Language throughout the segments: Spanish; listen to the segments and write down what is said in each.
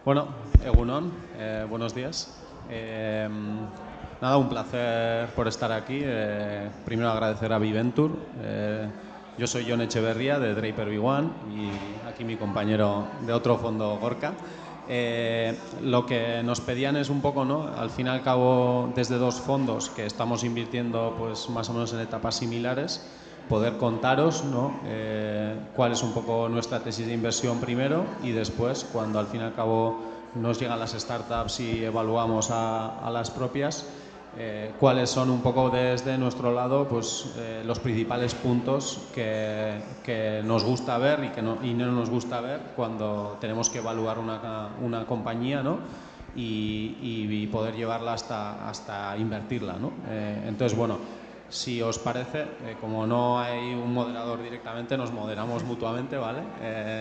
Bueno, Egunon, buenos días. Nada, un placer por estar aquí. Primero agradecer a Viventur. Yo soy Jon Echeverría de Draper B1 y aquí mi compañero de otro fondo, Gorka. Lo que nos pedían es un poco, ¿no? Al fin y al cabo, desde dos fondos que estamos invirtiendo pues más o menos en etapas similares, poder contaros, ¿no? Cuál es un poco nuestra tesis de inversión primero y después, cuando al fin y al cabo nos llegan las startups y evaluamos a las propias, cuáles son un poco desde nuestro lado pues, los principales puntos que nos gusta ver y no nos gusta ver cuando tenemos que evaluar una compañía, ¿no? y poder llevarla hasta invertirla, ¿no? Entonces, bueno, si os parece, como no hay un moderador directamente, nos moderamos mutuamente, ¿vale?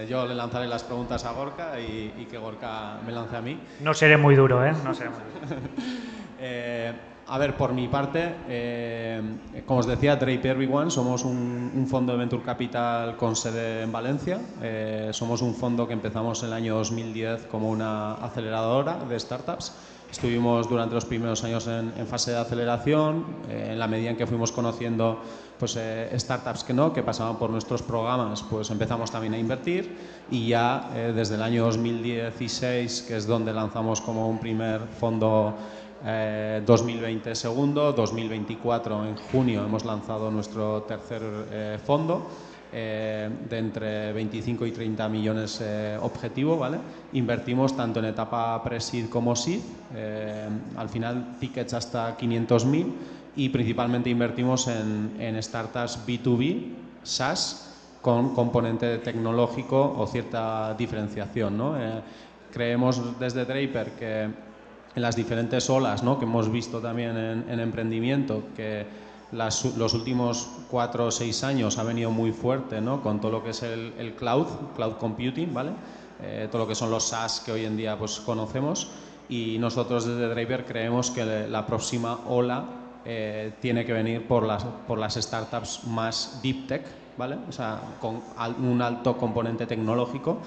Yo le lanzaré las preguntas a Gorka y que Gorka me lance a mí. No seré muy duro, ¿eh? No seré muy duro. A ver, por mi parte, como os decía, Draper B1 somos un fondo de Venture Capital con sede en Valencia. Somos un fondo que empezamos en el año 2010 como una aceleradora de startups. Estuvimos durante los primeros años en fase de aceleración, en la medida en que fuimos conociendo pues, startups que pasaban por nuestros programas, pues empezamos también a invertir y ya desde el año 2016, que es donde lanzamos como un primer fondo, 2020 segundo, 2024 en junio hemos lanzado nuestro tercer fondo, de entre 25 y 30 millones objetivo, ¿vale? Invertimos tanto en etapa pre-seed como seed, al final tickets hasta 500.000 y principalmente invertimos en startups B2B, SaaS, con componente tecnológico o cierta diferenciación, ¿no? Creemos desde Draper que en las diferentes olas, ¿no? que hemos visto también en emprendimiento, que los últimos 4 o 6 años ha venido muy fuerte, ¿no? con todo lo que es el cloud computing, ¿vale? Todo lo que son los SaaS que hoy en día pues, conocemos, y nosotros desde Draper creemos que la próxima ola tiene que venir por las startups más deep tech, ¿vale? O sea, con un alto componente tecnológico,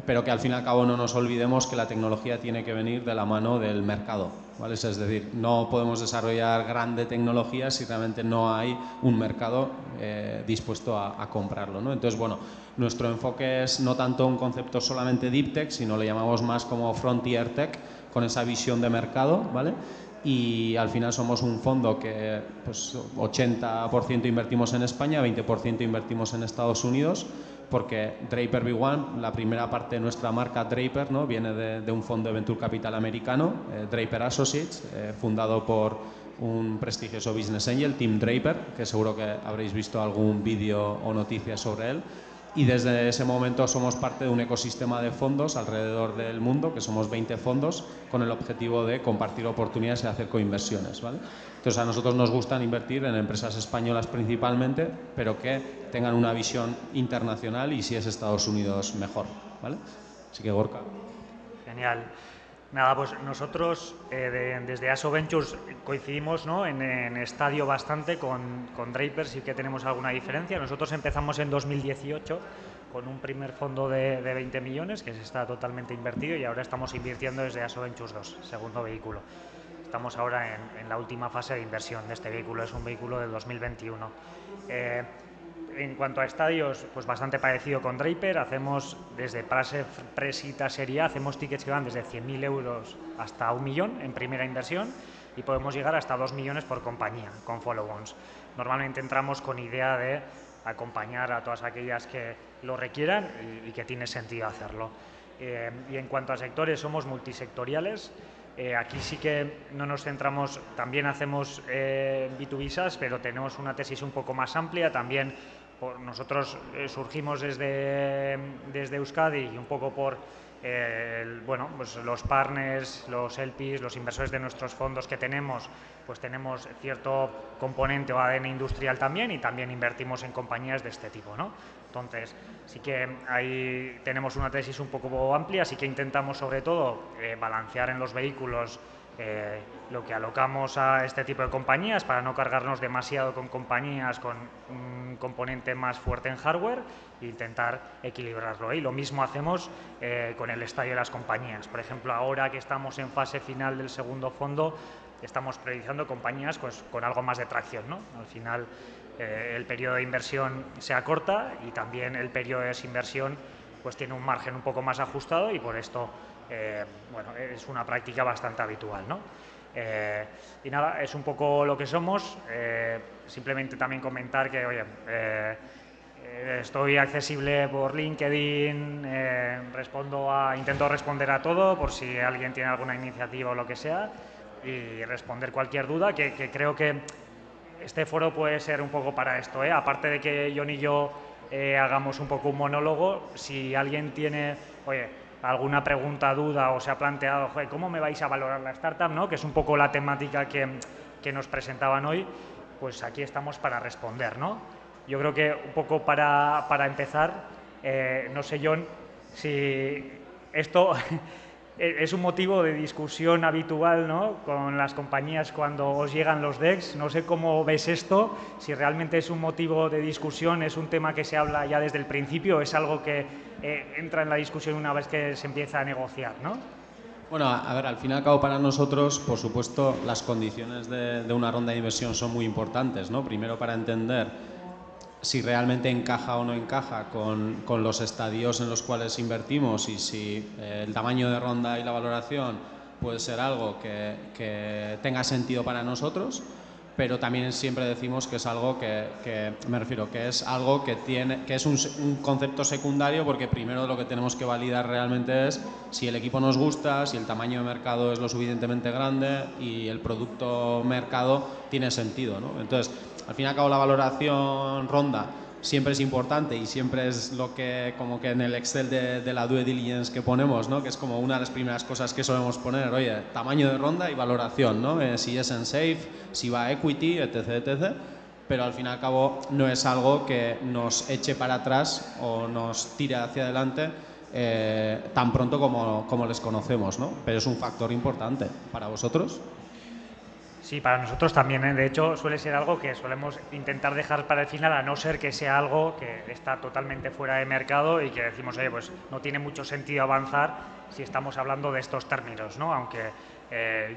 pero que al fin y al cabo no nos olvidemos que la tecnología tiene que venir de la mano del mercado, ¿vale? Es decir, no podemos desarrollar grande tecnología si realmente no hay un mercado dispuesto a comprarlo, ¿no? Entonces, bueno, nuestro enfoque es no tanto un concepto solamente deep tech, sino le llamamos más como frontier tech, con esa visión de mercado, ¿vale? Y al final somos un fondo que pues, 80% invertimos en España, 20% invertimos en Estados Unidos, porque Draper B1, la primera parte de nuestra marca Draper, ¿no? viene de un fondo de Venture Capital americano, Draper Associates, fundado por un prestigioso business angel, Tim Draper, que seguro que habréis visto algún vídeo o noticias sobre él. Y desde ese momento somos parte de un ecosistema de fondos alrededor del mundo, que somos 20 fondos, con el objetivo de compartir oportunidades y hacer coinversiones, ¿vale? Entonces a nosotros nos gusta invertir en empresas españolas principalmente, pero que tengan una visión internacional y si es Estados Unidos mejor, ¿vale? Así que Gorka. Genial. Nada, pues nosotros desde ASO Ventures coincidimos, ¿no? en estadio bastante con Draper, sí que tenemos alguna diferencia. Nosotros empezamos en 2018 con un primer fondo de 20 millones que se está totalmente invertido y ahora estamos invirtiendo desde ASO Ventures 2, segundo vehículo. Estamos ahora en la última fase de inversión de este vehículo, es un vehículo del 2021. En cuanto a estadios, pues bastante parecido con Draper, hacemos desde pre-seed a serie A, hacemos tickets que van desde 100.000 euros hasta 1 millón en primera inversión y podemos llegar hasta 2 millones por compañía con follow-ons. Normalmente entramos con idea de acompañar a todas aquellas que lo requieran y que tiene sentido hacerlo. Y en cuanto a sectores, somos multisectoriales. Aquí sí que no nos centramos, también hacemos B2B SaaS, pero tenemos una tesis un poco más amplia. También nosotros surgimos desde Euskadi y un poco por bueno, pues los partners, los LPs, los inversores de nuestros fondos que tenemos, pues tenemos cierto componente o ADN industrial también y también invertimos en compañías de este tipo, ¿no? Entonces, sí que ahí tenemos una tesis un poco amplia, sí que intentamos sobre todo balancear en los vehículos lo que alocamos a este tipo de compañías para no cargarnos demasiado con compañías con un componente más fuerte en hardware e intentar equilibrarlo. Y lo mismo hacemos con el estadio de las compañías. Por ejemplo, ahora que estamos en fase final del segundo fondo, estamos priorizando compañías pues, con algo más de tracción, ¿no? Al final, el periodo de inversión se acorta y también el periodo de desinversión pues, tiene un margen un poco más ajustado y por esto bueno, es una práctica bastante habitual, ¿no? Y nada, es un poco lo que somos. Simplemente también comentar que, oye, estoy accesible por LinkedIn, intento responder a todo por si alguien tiene alguna iniciativa o lo que sea y responder cualquier duda, que creo que este foro puede ser un poco para esto, ¿eh? Aparte de que Jon y yo hagamos un poco un monólogo, si alguien tiene, oye, alguna pregunta, duda o se ha planteado, joder, ¿cómo me vais a valorar la startup? ¿No? Que es un poco la temática que nos presentaban hoy, pues aquí estamos para responder, ¿no? Yo creo que un poco para empezar, no sé, Jon, si esto es un motivo de discusión habitual, ¿no? Con las compañías cuando os llegan los decks. No sé cómo ves esto, si realmente es un motivo de discusión, es un tema que se habla ya desde el principio, es algo que entra en la discusión una vez que se empieza a negociar, ¿no? Bueno, a ver, al fin y al cabo para nosotros, por supuesto, las condiciones de una ronda de inversión son muy importantes, ¿no? Primero para entender si realmente encaja o no encaja con los estadios en los cuales invertimos y si el tamaño de ronda y la valoración puede ser algo que tenga sentido para nosotros, pero también siempre decimos que es algo que me refiero, que es algo que es un concepto secundario, porque primero lo que tenemos que validar realmente es si el equipo nos gusta, si el tamaño de mercado es lo suficientemente grande y el producto mercado tiene sentido, ¿no? Entonces, al fin y al cabo la valoración ronda siempre es importante y siempre es lo que como que en el Excel de la due diligence que ponemos, ¿no? Que es como una de las primeras cosas que solemos poner, oye, tamaño de ronda y valoración, ¿no? Si es en safe, si va a equity, etc, etc. Pero al fin y al cabo no es algo que nos eche para atrás o nos tire hacia adelante tan pronto como les conocemos, ¿no? Pero es un factor importante. ¿Para vosotros? Sí, para nosotros también, ¿eh? De hecho, suele ser algo que solemos intentar dejar para el final, a no ser que sea algo que está totalmente fuera de mercado y que decimos, oye, pues no tiene mucho sentido avanzar si estamos hablando de estos términos, ¿no? Aunque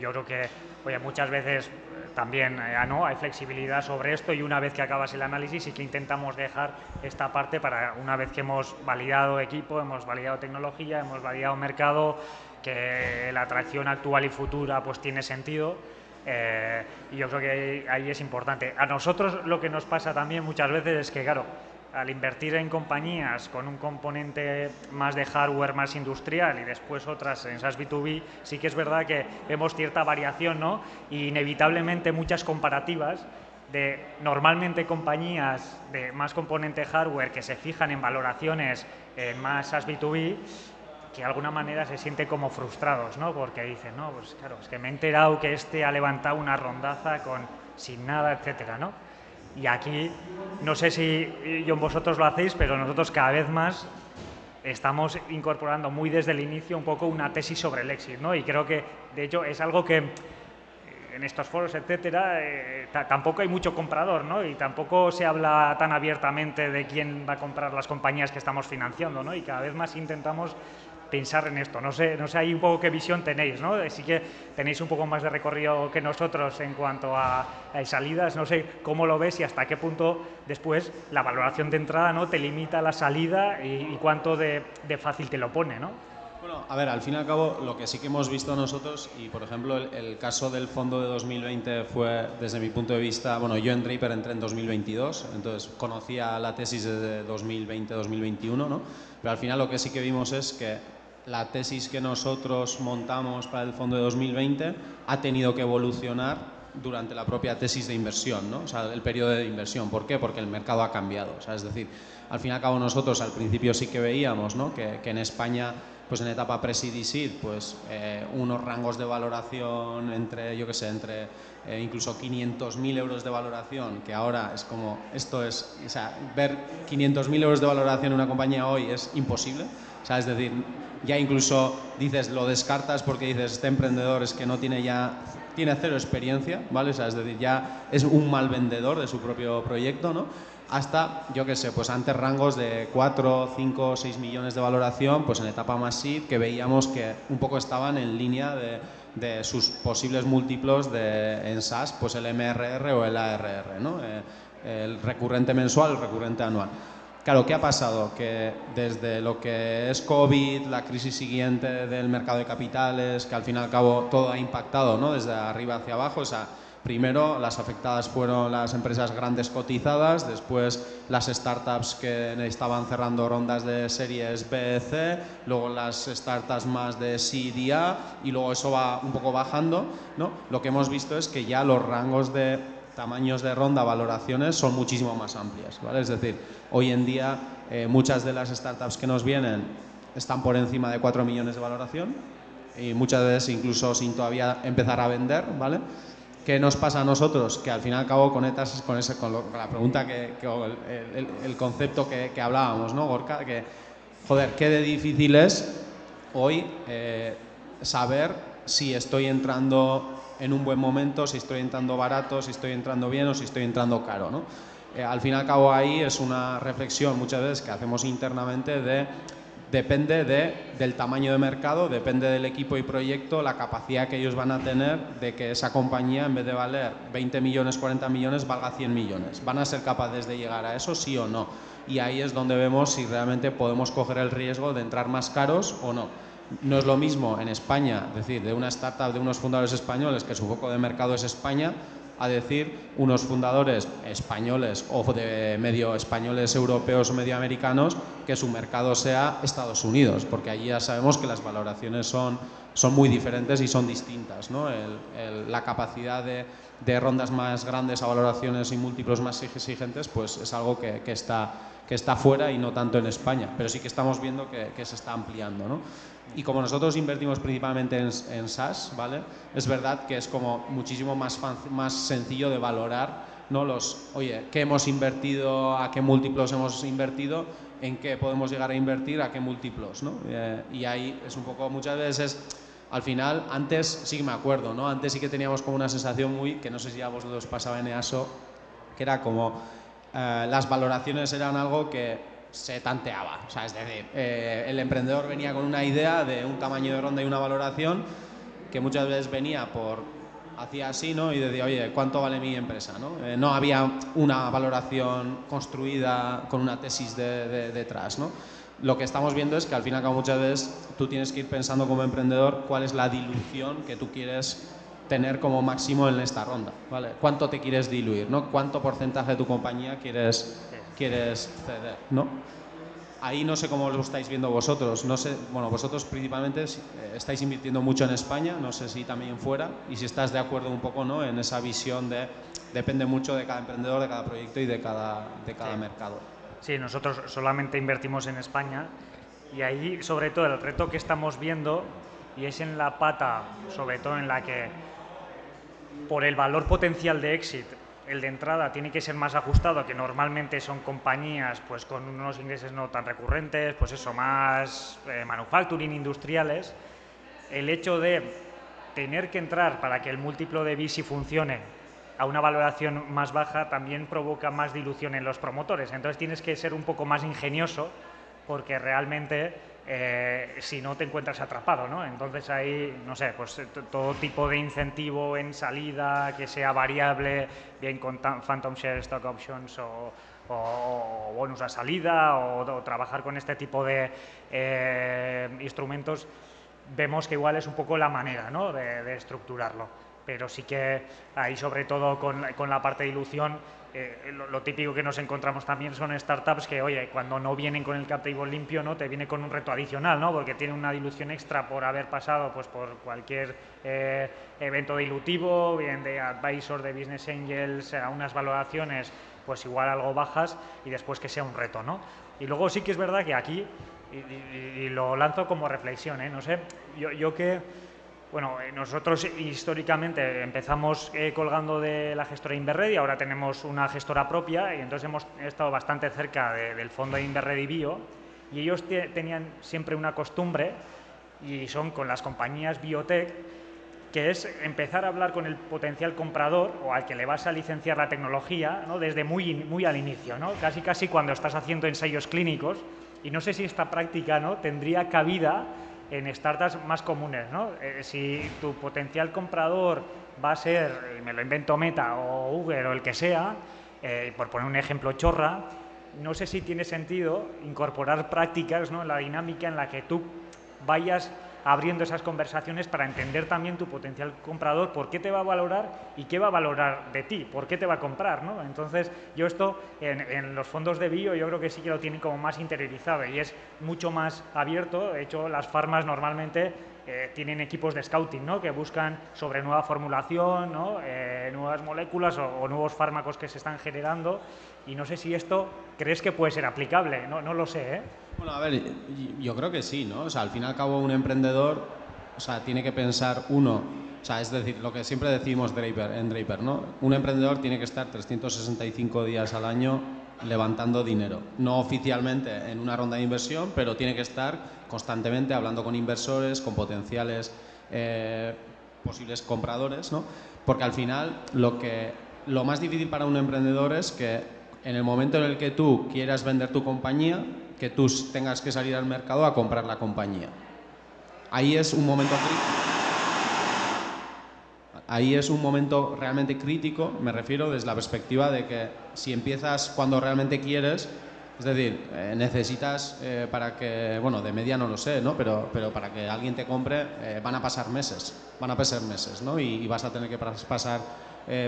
yo creo que, oye, muchas veces también no hay flexibilidad sobre esto y una vez que acabas el análisis sí que intentamos dejar esta parte para una vez que hemos validado equipo, hemos validado tecnología, hemos validado mercado, que la atracción actual y futura pues tiene sentido. Y yo creo que ahí es importante. A nosotros lo que nos pasa también muchas veces es que, claro, al invertir en compañías con un componente más de hardware, más industrial y después otras en SaaS B2B, sí que es verdad que vemos cierta variación, ¿no? Y inevitablemente muchas comparativas de normalmente compañías de más componente hardware que se fijan en valoraciones en más SaaS B2B, que de alguna manera se sienten como frustrados, ¿no? Porque dicen, no, pues claro, es que me he enterado que este ha levantado una rondaza sin nada, etcétera, ¿no? Y aquí, no sé si vosotros lo hacéis, pero nosotros cada vez más estamos incorporando muy desde el inicio un poco una tesis sobre el éxito, ¿no? Y creo que, de hecho, es algo que en estos foros, etcétera, tampoco hay mucho comprador, ¿no? Y tampoco se habla tan abiertamente de quién va a comprar las compañías que estamos financiando, ¿no? Y cada vez más intentamos pensar en esto. No sé ahí un poco qué visión tenéis, ¿no? Sí que tenéis un poco más de recorrido que nosotros en cuanto a salidas. No sé cómo lo ves y hasta qué punto después la valoración de entrada, ¿no?, te limita la salida y cuánto de fácil te lo pone, ¿no? Bueno, a ver, al fin y al cabo, lo que sí que hemos visto nosotros, y por ejemplo el caso del fondo de 2020 fue, desde mi punto de vista, bueno, yo en Draper entré en 2022, entonces conocía la tesis desde 2020-2021, ¿no? Pero al final lo que sí que vimos es que la tesis que nosotros montamos para el fondo de 2020 ha tenido que evolucionar durante la propia tesis de inversión, ¿no? O sea, el periodo de inversión. ¿Por qué? Porque el mercado ha cambiado. O sea, es decir, al fin y al cabo nosotros al principio sí que veíamos, ¿no?, que en España, pues en etapa pre-seed y seed, pues unos rangos de valoración entre, yo qué sé, entre incluso 500.000 euros de valoración, que ahora es como, esto es, o sea, ver 500.000 euros de valoración en una compañía hoy es imposible. O sea, es decir, ya incluso dices, lo descartas porque dices, este emprendedor es que no tiene tiene cero experiencia, ¿vale? O sea, es decir, ya es un mal vendedor de su propio proyecto, ¿no? Hasta, yo qué sé, pues antes rangos de 4, 5, 6 millones de valoración, pues en etapa más seed, que veíamos que un poco estaban en línea de sus posibles múltiplos en SaaS, pues el MRR o el ARR, ¿no? El recurrente mensual, el recurrente anual. Claro, ¿qué ha pasado? Que desde lo que es COVID, la crisis siguiente del mercado de capitales, que al fin y al cabo todo ha impactado, ¿no? Desde arriba hacia abajo, o sea, primero las afectadas fueron las empresas grandes cotizadas, después las startups que estaban cerrando rondas de series B, C, luego las startups más de C y A, y luego eso va un poco bajando, ¿no? Lo que hemos visto es que ya los rangos de tamaños de ronda, valoraciones son muchísimo más amplias, ¿vale? Es decir, hoy en día muchas de las startups que nos vienen están por encima de 4 millones de valoración y muchas veces incluso sin todavía empezar a vender, ¿vale? ¿Qué nos pasa a nosotros? Que al fin y al cabo conectas con la pregunta el concepto que hablábamos, ¿no, Gorka? Que, joder, qué de difícil es hoy saber si estoy entrando en un buen momento, si estoy entrando barato, si estoy entrando bien o si estoy entrando caro, ¿no? Al fin y al cabo ahí es una reflexión muchas veces que hacemos internamente depende del tamaño de mercado, depende del equipo y proyecto, la capacidad que ellos van a tener de que esa compañía en vez de valer 20 millones, 40 millones, valga 100 millones. ¿Van a ser capaces de llegar a eso, sí o no? Y ahí es donde vemos si realmente podemos coger el riesgo de entrar más caros o no. No es lo mismo en España, es decir, de una startup de unos fundadores españoles que su foco de mercado es España, a decir unos fundadores españoles o de medio españoles, europeos o medio americanos que su mercado sea Estados Unidos, porque allí ya sabemos que las valoraciones son muy diferentes y son distintas, ¿no? La capacidad de rondas más grandes a valoraciones y múltiplos más exigentes, pues es algo que está fuera y no tanto en España, pero sí que estamos viendo que se está ampliando, ¿no? Y como nosotros invertimos principalmente en SaaS, ¿vale? Es verdad que es como muchísimo más sencillo de valorar, ¿no? Oye, ¿qué hemos invertido? ¿A qué múltiplos hemos invertido? ¿En qué podemos llegar a invertir? ¿A qué múltiplos? ¿No? Y ahí es un poco, muchas veces, al final, antes sí que me acuerdo, ¿no? Antes sí que teníamos como una sensación que no sé si a vosotros pasaba en EASO, que era como las valoraciones eran algo que se tanteaba, o sea, es decir, el emprendedor venía con una idea de un tamaño de ronda y una valoración que muchas veces hacía así, ¿no? Y decía, oye, ¿cuánto vale mi empresa? No había una valoración construida con una tesis detrás, ¿no? Lo que estamos viendo es que al fin y al cabo muchas veces tú tienes que ir pensando como emprendedor cuál es la dilución que tú quieres tener como máximo en esta ronda, ¿vale? ¿Cuánto te quieres diluir, ¿no? ¿Cuánto porcentaje de tu compañía quieres ceder, ¿no? Ahí no sé cómo lo estáis viendo vosotros, no sé, bueno, vosotros principalmente estáis invirtiendo mucho en España, no sé si también fuera, y si estás de acuerdo un poco, ¿no? En esa visión depende mucho de cada emprendedor, de cada proyecto y de cada mercado. Sí, nosotros solamente invertimos en España y ahí, sobre todo, el reto que estamos viendo, y es en la pata, sobre todo en la que, por el valor potencial de exit, el de entrada tiene que ser más ajustado, que normalmente son compañías pues con unos ingresos no tan recurrentes, pues eso, más manufacturing, industriales. El hecho de tener que entrar para que el múltiplo de VC funcione a una valoración más baja también provoca más dilución en los promotores. Entonces tienes que ser un poco más ingenioso porque realmente si no te encuentras atrapado, ¿no? Entonces ahí, no sé, pues todo tipo de incentivo en salida que sea variable, bien con phantom share, stock options o bonus a salida o trabajar con este tipo de instrumentos, vemos que igual es un poco la manera, ¿no? de estructurarlo. Pero sí que ahí, sobre todo con la parte de dilución, lo típico que nos encontramos también son startups que, oye, cuando no vienen con el cap table limpio, ¿no? Te viene con un reto adicional, ¿no? Porque tienen una dilución extra por haber pasado pues por cualquier evento dilutivo, bien de advisor, de business angels, a unas valoraciones pues igual algo bajas y después que sea un reto, ¿no? Y luego sí que es verdad que aquí, y lo lanzo como reflexión, no sé, yo que... Bueno, nosotros históricamente empezamos colgando de la gestora Inverred y ahora tenemos una gestora propia y entonces hemos estado bastante cerca del fondo de Inverred y Bio y ellos tenían siempre una costumbre, y son con las compañías biotech, que es empezar a hablar con el potencial comprador o al que le vas a licenciar la tecnología, ¿no? Desde muy al inicio, ¿no? Casi cuando estás haciendo ensayos clínicos, y no sé si esta práctica, ¿no?, tendría cabida en startups más comunes, ¿no? Si tu potencial comprador va a ser, me lo invento, Meta o Google o el que sea, por poner un ejemplo chorra, no sé si tiene sentido incorporar prácticas, ¿no?, en la dinámica en la que tú vayas abriendo esas conversaciones para entender también tu potencial comprador, por qué te va a valorar y qué va a valorar de ti, por qué te va a comprar, ¿no? Entonces, yo esto en los fondos de bio yo creo que sí que lo tienen como más interiorizado y es mucho más abierto. De hecho, las farmas normalmente tienen equipos de scouting, ¿no?, que buscan sobre nueva formulación, ¿no?, nuevas moléculas o nuevos fármacos que se están generando, y no sé si esto crees que puede ser aplicable, no lo sé, ¿eh? Bueno, a ver, yo creo que sí, ¿no? O sea, al fin y al cabo un emprendedor, o sea, tiene que pensar uno, o sea, es decir, lo que siempre decimos en Draper, ¿no? Un emprendedor tiene que estar 365 días al año levantando dinero. No oficialmente en una ronda de inversión, pero tiene que estar constantemente hablando con inversores, con potenciales posibles compradores, ¿no? Porque al final lo más difícil para un emprendedor es que en el momento en el que tú quieras vender tu compañía, que tú tengas que salir al mercado a comprar la compañía. Ahí es un momento realmente crítico, me refiero desde la perspectiva de que si empiezas cuando realmente quieres, es decir, necesitas para que, bueno, de media no lo sé, ¿no? Pero para que alguien te compre van a pasar meses, ¿no? Y vas a tener que pasar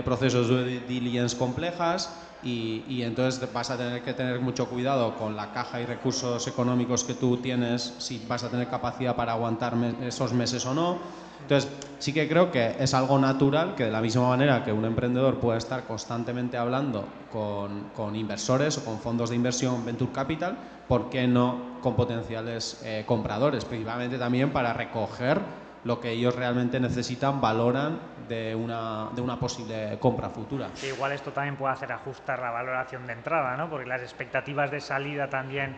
procesos de due diligence complejas y entonces vas a tener que tener mucho cuidado con la caja y recursos económicos que tú tienes, si vas a tener capacidad para aguantar esos meses o no. Entonces, sí que creo que es algo natural que de la misma manera que un emprendedor puede estar constantemente hablando con inversores o con fondos de inversión, venture capital, ¿por qué no con potenciales compradores? Principalmente también para recoger lo que ellos realmente necesitan, valoran de una posible compra futura. Sí, igual esto también puede hacer ajustar la valoración de entrada, ¿no? Porque las expectativas de salida también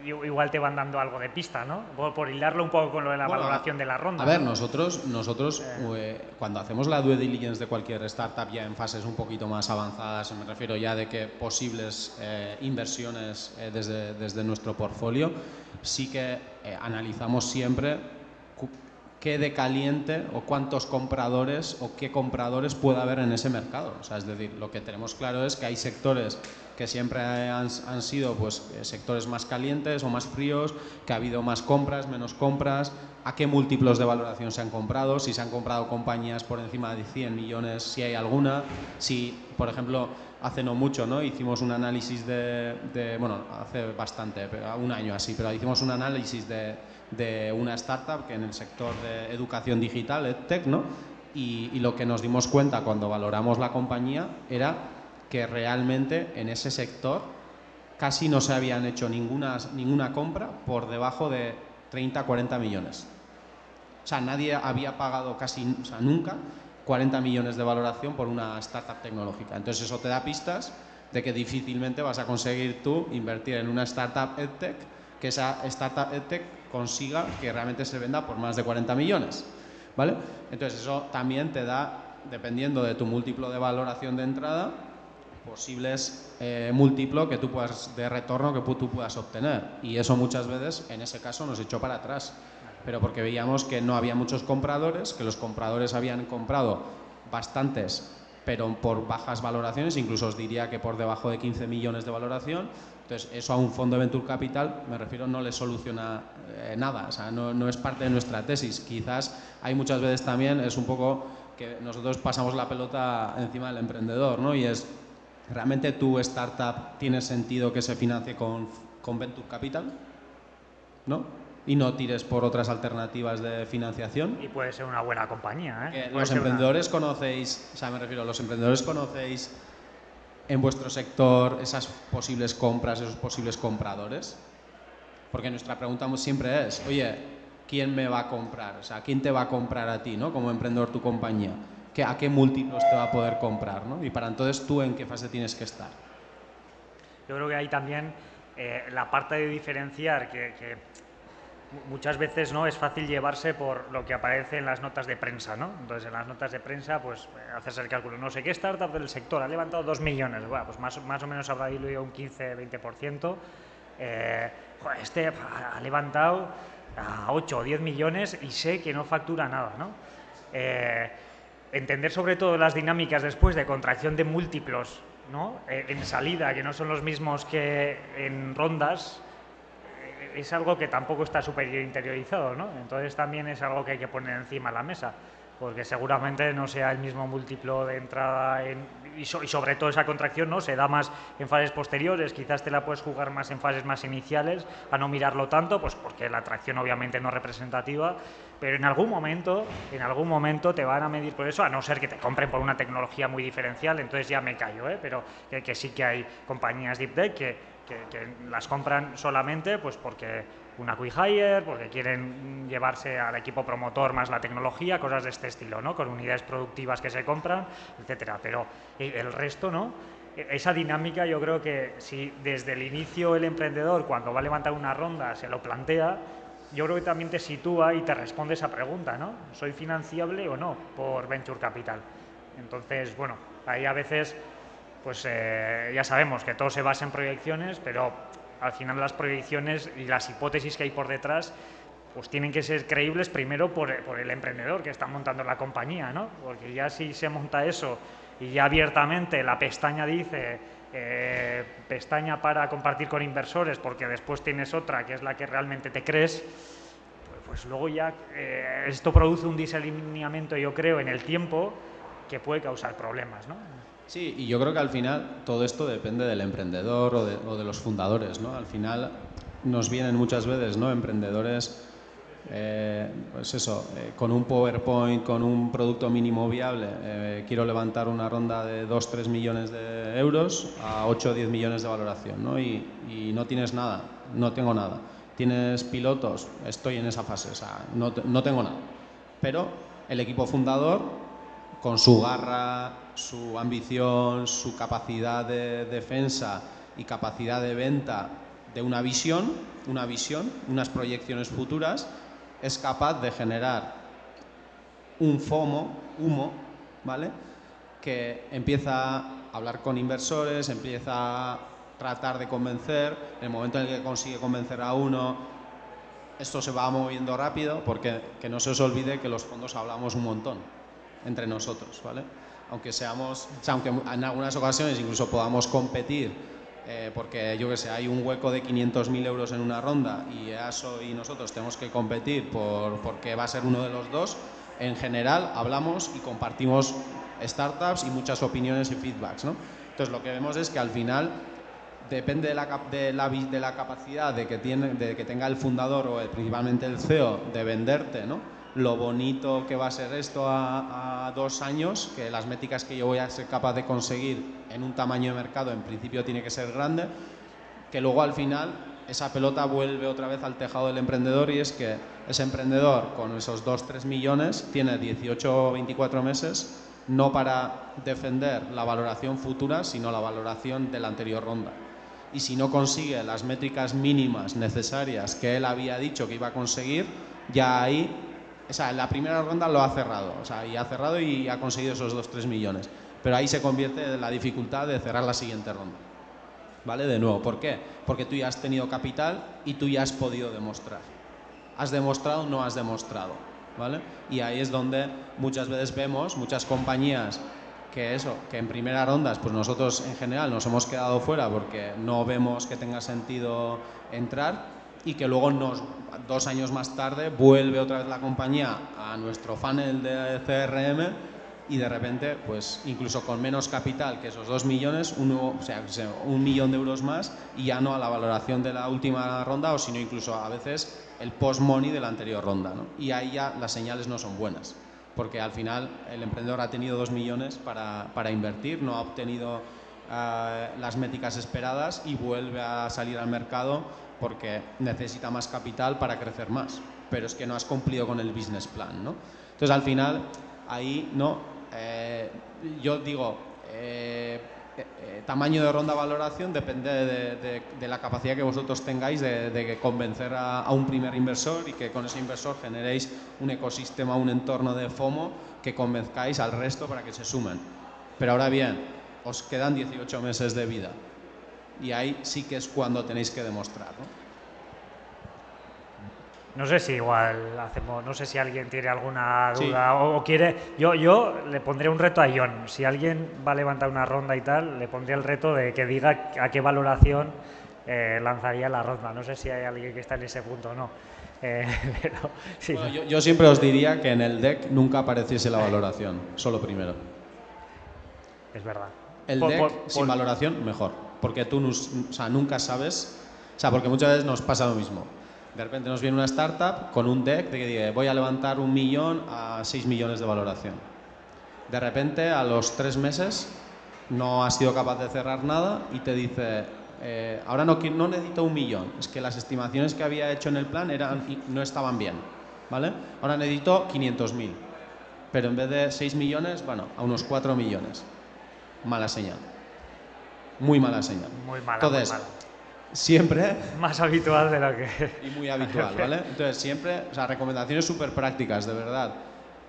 igual te van dando algo de pista, ¿no? Por hilarlo un poco con lo de la valoración de la ronda. A ver, ¿no? nosotros cuando hacemos la due diligence de cualquier startup ya en fases un poquito más avanzadas, me refiero ya de que posibles inversiones desde nuestro portfolio, sí que analizamos siempre qué de caliente o cuántos compradores o qué compradores puede haber en ese mercado. O sea, es decir, lo que tenemos claro es que hay sectores que siempre han sido pues, sectores más calientes o más fríos, que ha habido más compras, menos compras, a qué múltiplos de valoración se han comprado, si se han comprado compañías por encima de 100 millones, si hay alguna, si, por ejemplo, hace no mucho, ¿no?, hicimos un análisis bueno, hace bastante, un año así, pero hicimos un análisis de una startup que en el sector de educación digital, EdTech, ¿no? Y lo que nos dimos cuenta cuando valoramos la compañía era que realmente en ese sector casi no se habían hecho ninguna compra por debajo de 30-40 millones. O sea, nadie había pagado casi, o sea, nunca 40 millones de valoración por una startup tecnológica. Entonces eso te da pistas de que difícilmente vas a conseguir tú invertir en una startup EdTech, que esa startup EdTech consiga que realmente se venda por más de 40 millones, ¿vale? Entonces eso también te da, dependiendo de tu múltiplo de valoración de entrada, posibles múltiplo que tú puedas, de retorno que tú puedas obtener, y eso muchas veces en ese caso nos echó para atrás, pero porque veíamos que no había muchos compradores, que los compradores habían comprado bastantes pero por bajas valoraciones, incluso os diría que por debajo de 15 millones de valoración. Entonces eso a un fondo de Venture Capital, me refiero, no le soluciona nada, o sea, no es parte de nuestra tesis. Quizás hay muchas veces también, es un poco que nosotros pasamos la pelota encima del emprendedor, ¿no? Y es, ¿realmente tu startup tiene sentido que se financie con Venture Capital? ¿No? Y no tires por otras alternativas de financiación. Y puede ser una buena compañía, ¿eh? Los emprendedores conocéis, o sea, me refiero, los emprendedores conocéis en vuestro sector esas posibles compras, esos posibles compradores. Porque nuestra pregunta siempre es, oye, ¿quién me va a comprar? O sea, ¿quién te va a comprar a ti, ¿no?, como emprendedor tu compañía? ¿A qué múltiplos te va a poder comprar, ¿no? Y para entonces, ¿tú en qué fase tienes que estar? Yo creo que ahí también la parte de diferenciar que muchas veces no es fácil llevarse por lo que aparece en las notas de prensa, ¿no? Entonces en las notas de prensa pues haces el cálculo, no sé qué startup del sector ha levantado 2 millones, bueno, pues más o menos habrá diluido un 15-20%, este ha levantado a 8 o 10 millones y sé que no factura nada, ¿no? Entender sobre todo las dinámicas después de contracción de múltiplos, ¿no? En salida, que no son los mismos que en rondas, es algo que tampoco está súper interiorizado, ¿no? Entonces también es algo que hay que poner encima de la mesa, porque seguramente no sea el mismo múltiplo de entrada y sobre todo esa contracción, ¿no? Se da más en fases posteriores, quizás te la puedes jugar más en fases más iniciales, a no mirarlo tanto, pues porque la atracción obviamente no es representativa, pero en algún momento te van a medir por eso, a no ser que te compren por una tecnología muy diferencial, entonces ya me callo, pero que sí que hay compañías deep tech que las compran solamente pues porque una acqui-hire, porque quieren llevarse al equipo promotor más la tecnología, cosas de este estilo, ¿no? Con unidades productivas que se compran, etcétera. Pero el resto, ¿no? Esa dinámica yo creo que si desde el inicio el emprendedor cuando va a levantar una ronda se lo plantea, yo creo que también te sitúa y te responde esa pregunta, ¿no? ¿Soy financiable o no por Venture Capital? Entonces, bueno, ahí a veces pues ya sabemos que todo se basa en proyecciones, pero al final las proyecciones y las hipótesis que hay por detrás pues tienen que ser creíbles primero por el emprendedor que está montando la compañía, ¿no? Porque ya si se monta eso y ya abiertamente la pestaña dice pestaña para compartir con inversores, porque después tienes otra que es la que realmente te crees, pues luego ya esto produce un desalineamiento, yo creo, en el tiempo que puede causar problemas, ¿no? Sí, y yo creo que al final todo esto depende del emprendedor o de los fundadores, ¿no? Al final nos vienen muchas veces, ¿no? Emprendedores, pues eso, con un PowerPoint, con un producto mínimo viable, quiero levantar una ronda de 2-3 millones de euros a 8 o 10 millones de valoración, ¿no? Y no tienes nada, no tengo nada. Tienes pilotos, estoy en esa fase, o sea, no tengo nada. Pero el equipo fundador, con su garra, su ambición, su capacidad de defensa y capacidad de venta de una visión, unas proyecciones futuras, es capaz de generar un humo, ¿vale? Que empieza a hablar con inversores, empieza a tratar de convencer. En el momento en el que consigue convencer a uno, esto se va moviendo rápido, porque que no se os olvide que los fondos hablamos un montón entre nosotros, ¿vale? Aunque en algunas ocasiones incluso podamos competir, porque yo que sé, hay un hueco de 500.000 euros en una ronda y EASO y nosotros tenemos que competir porque va a ser uno de los dos. En general hablamos y compartimos startups y muchas opiniones y feedbacks, ¿no? Entonces lo que vemos es que al final depende de la capacidad de que tenga el fundador o principalmente el CEO de venderte, ¿no? Lo bonito que va a ser esto a 2 años, que las métricas que yo voy a ser capaz de conseguir en un tamaño de mercado en principio tiene que ser grande, que luego al final esa pelota vuelve otra vez al tejado del emprendedor, y es que ese emprendedor con esos 2-3 millones tiene 18 o 24 meses no para defender la valoración futura, sino la valoración de la anterior ronda. Y si no consigue las métricas mínimas necesarias que él había dicho que iba a conseguir, ya ahí, o sea, en la primera ronda lo ha cerrado, o sea, y ha conseguido esos 2-3 millones. Pero ahí se convierte en la dificultad de cerrar la siguiente ronda. ¿Vale? De nuevo, ¿por qué? Porque tú ya has tenido capital y tú ya has podido demostrar. ¿Has demostrado o no has demostrado? ¿Vale? Y ahí es donde muchas veces vemos muchas compañías que en primeras rondas, pues nosotros en general nos hemos quedado fuera porque no vemos que tenga sentido entrar, y que luego 2 años más tarde vuelve otra vez la compañía a nuestro funnel de CRM y de repente, pues incluso con menos capital que esos 2 millones, o sea, 1 millón de euros más, y ya no a la valoración de la última ronda, o sino incluso a veces el post-money de la anterior ronda, ¿no? Y ahí ya las señales no son buenas, porque al final el emprendedor ha tenido 2 millones para invertir, no ha obtenido las métricas esperadas y vuelve a salir al mercado porque necesita más capital para crecer más, pero es que no has cumplido con el business plan, ¿no? Entonces al final ahí no, yo digo, tamaño de ronda valoración depende de la capacidad que vosotros tengáis de convencer a un primer inversor y que con ese inversor generéis un ecosistema, un entorno de FOMO que convenzcáis al resto para que se sumen. Pero ahora bien, os quedan 18 meses de vida y ahí sí que es cuando tenéis que demostrar, ¿no? No sé si igual hacemos, no sé si alguien tiene alguna Sí. duda o quiere. Yo le pondré un reto a John. Si alguien va a levantar una ronda y tal, le pondría el reto de que diga a qué valoración lanzaría la ronda. No sé si hay alguien que está en ese punto o no. Pero sí. Bueno, yo siempre os diría que en el deck nunca apareciese la valoración, solo primero. Es verdad. El deck sin valoración, mejor, porque tú nunca sabes, porque muchas veces nos pasa lo mismo. De repente nos viene una startup con un deck de que dice voy a levantar 1 millón a 6 millones de valoración. De repente, a los 3 meses, no ha sido capaz de cerrar nada y te dice ahora no necesito 1 millón, es que las estimaciones que había hecho en el plan no estaban bien, ¿vale? Ahora necesito 500.000, pero en vez de 6 millones, bueno, a unos 4 millones. Mala señal. Muy mala señal. Muy mala. Entonces, muy mala. Siempre... Más habitual de lo que... Y muy habitual, ¿vale? Entonces, siempre... recomendaciones súper prácticas, de verdad.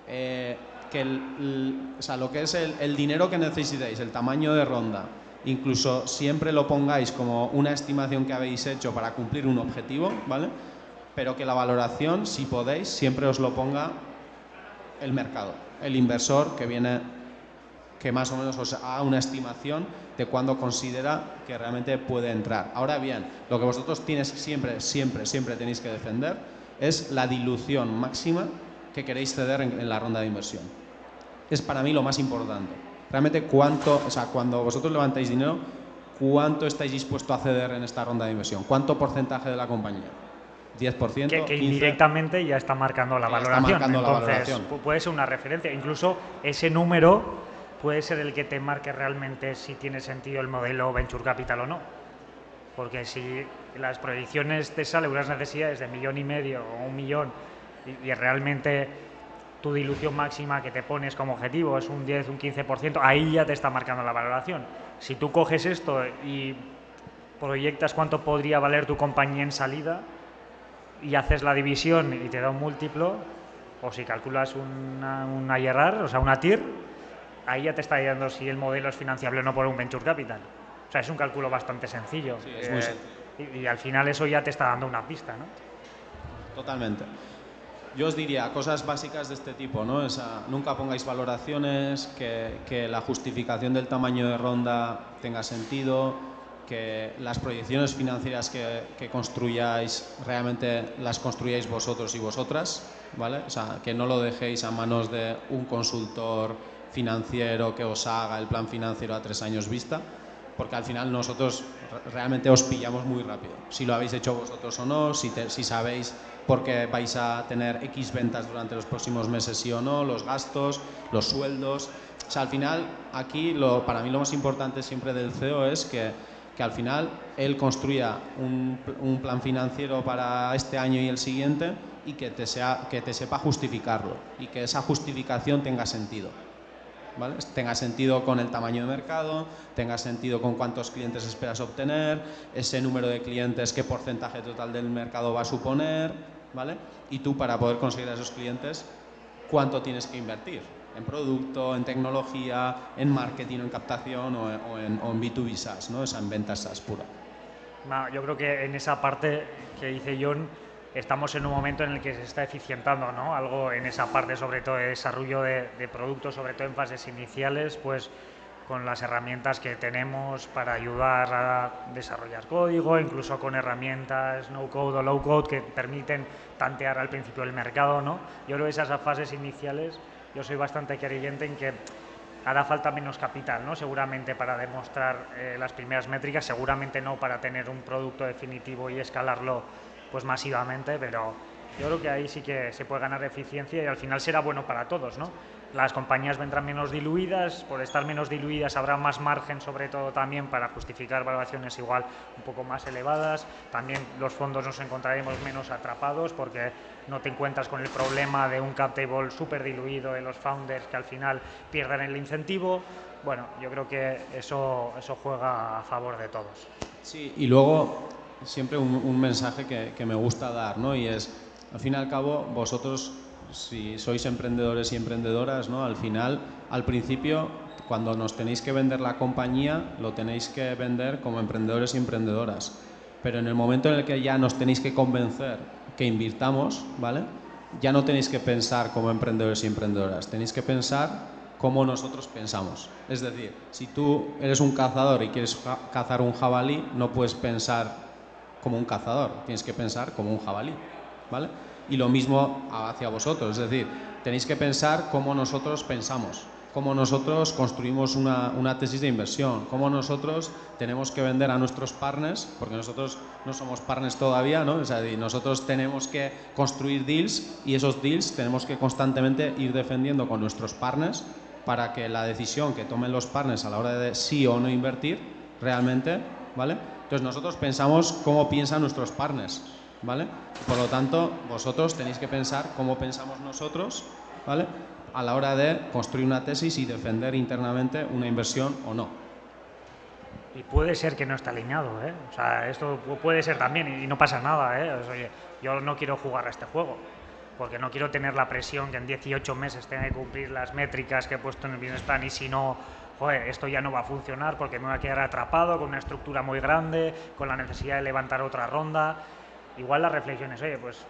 Que lo que es el dinero que necesitéis, el tamaño de ronda, incluso siempre lo pongáis como una estimación que habéis hecho para cumplir un objetivo, ¿vale? Pero que la valoración, si podéis, siempre os lo ponga el mercado, el inversor que viene, que más o menos os haga una estimación de cuándo considera que realmente puede entrar. Ahora bien, lo que vosotros siempre tenéis que defender es la dilución máxima que queréis ceder en la ronda de inversión. Es para mí lo más importante. Realmente cuando vosotros levantáis dinero, ¿cuánto estáis dispuestos a ceder en esta ronda de inversión? ¿Cuánto porcentaje de la compañía? 10%, que 15%. Indirectamente ya está marcando la valoración. Entonces, puede ser una referencia. Incluso ese número puede ser el que te marque realmente si tiene sentido el modelo Venture Capital o no. Porque si las proyecciones te salen unas necesidades de 1,5 millones o 1 millón y realmente tu dilución máxima que te pones como objetivo es un 10, un 15%, ahí ya te está marcando la valoración. Si tú coges esto y proyectas cuánto podría valer tu compañía en salida y haces la división y te da un múltiplo, o si calculas una IRR, o sea, una TIR, ahí ya te está dando si el modelo es financiable o no por un Venture Capital. O sea, es un cálculo bastante sencillo. Sí, es muy sencillo. Y al final eso ya te está dando una pista, ¿no? Totalmente. Yo os diría cosas básicas de este tipo, ¿no? Nunca pongáis valoraciones, que la justificación del tamaño de ronda tenga sentido, que las proyecciones financieras que construyáis realmente las construyáis vosotros y vosotras, ¿vale? O sea, que no lo dejéis a manos de un consultor financiero que os haga el plan financiero a 3 años vista, porque al final nosotros realmente os pillamos muy rápido. Si lo habéis hecho vosotros o no, si sabéis por qué vais a tener X ventas durante los próximos meses, sí o no, los gastos, los sueldos. O sea, al final, aquí para mí lo más importante siempre del CEO es que al final él construya un plan financiero para este año y el siguiente y que te sepa justificarlo y que esa justificación tenga sentido. ¿Vale? Tenga sentido con el tamaño de mercado, tenga sentido con cuántos clientes esperas obtener, ese número de clientes, qué porcentaje total del mercado va a suponer, ¿vale? Y tú, para poder conseguir a esos clientes, cuánto tienes que invertir en producto, en tecnología, en marketing, en captación o en B2B SaaS, ¿no? En ventas SaaS pura. No, yo creo que en esa parte que dice John estamos en un momento en el que se está eficientando, ¿no? Algo en esa parte, sobre todo de desarrollo de productos, sobre todo en fases iniciales, pues con las herramientas que tenemos para ayudar a desarrollar código, incluso con herramientas no code o low code que permiten tantear al principio el mercado, ¿no? Yo creo que esas fases iniciales, yo soy bastante creyente en que hará falta menos capital, ¿no? Seguramente para demostrar las primeras métricas, seguramente no para tener un producto definitivo y escalarlo pues masivamente, pero yo creo que ahí sí que se puede ganar eficiencia y al final será bueno para todos, ¿no? Las compañías vendrán menos diluidas, por estar menos diluidas habrá más margen, sobre todo también para justificar valoraciones igual un poco más elevadas, también los fondos nos encontraremos menos atrapados porque no te encuentras con el problema de un cap table súper diluido de los founders que al final pierden el incentivo. bueno, yo creo que eso juega a favor de todos. Sí, y luego siempre un mensaje que me gusta dar, ¿no? Y es, al fin y al cabo, vosotros, si sois emprendedores y emprendedoras, ¿no? Al final, al principio, cuando nos tenéis que vender la compañía, lo tenéis que vender como emprendedores y emprendedoras. Pero en el momento en el que ya nos tenéis que convencer que invirtamos, ¿vale? Ya no tenéis que pensar como emprendedores y emprendedoras, tenéis que pensar como nosotros pensamos. Es decir, si tú eres un cazador y quieres cazar un jabalí, no puedes pensar como un cazador, tienes que pensar como un jabalí, ¿vale? Y lo mismo hacia vosotros, es decir, tenéis que pensar como nosotros pensamos, cómo nosotros construimos una tesis de inversión, cómo nosotros tenemos que vender a nuestros partners, porque nosotros no somos partners todavía, ¿no? O sea, nosotros tenemos que construir deals y esos deals tenemos que constantemente ir defendiendo con nuestros partners para que la decisión que tomen los partners a la hora de sí o no invertir realmente, ¿vale? Entonces nosotros pensamos cómo piensan nuestros partners, ¿vale? Por lo tanto, vosotros tenéis que pensar cómo pensamos nosotros, ¿vale? A la hora de construir una tesis y defender internamente una inversión o no. Y puede ser que no esté alineado, ¿eh? O sea, esto puede ser también y no pasa nada, ¿eh? O sea, oye, yo no quiero jugar a este juego porque no quiero tener la presión que en 18 meses tenga que cumplir las métricas que he puesto en el business plan y si no, joder, esto ya no va a funcionar porque me voy a quedar atrapado con una estructura muy grande, con la necesidad de levantar otra ronda. Igual la reflexión es, oye, pues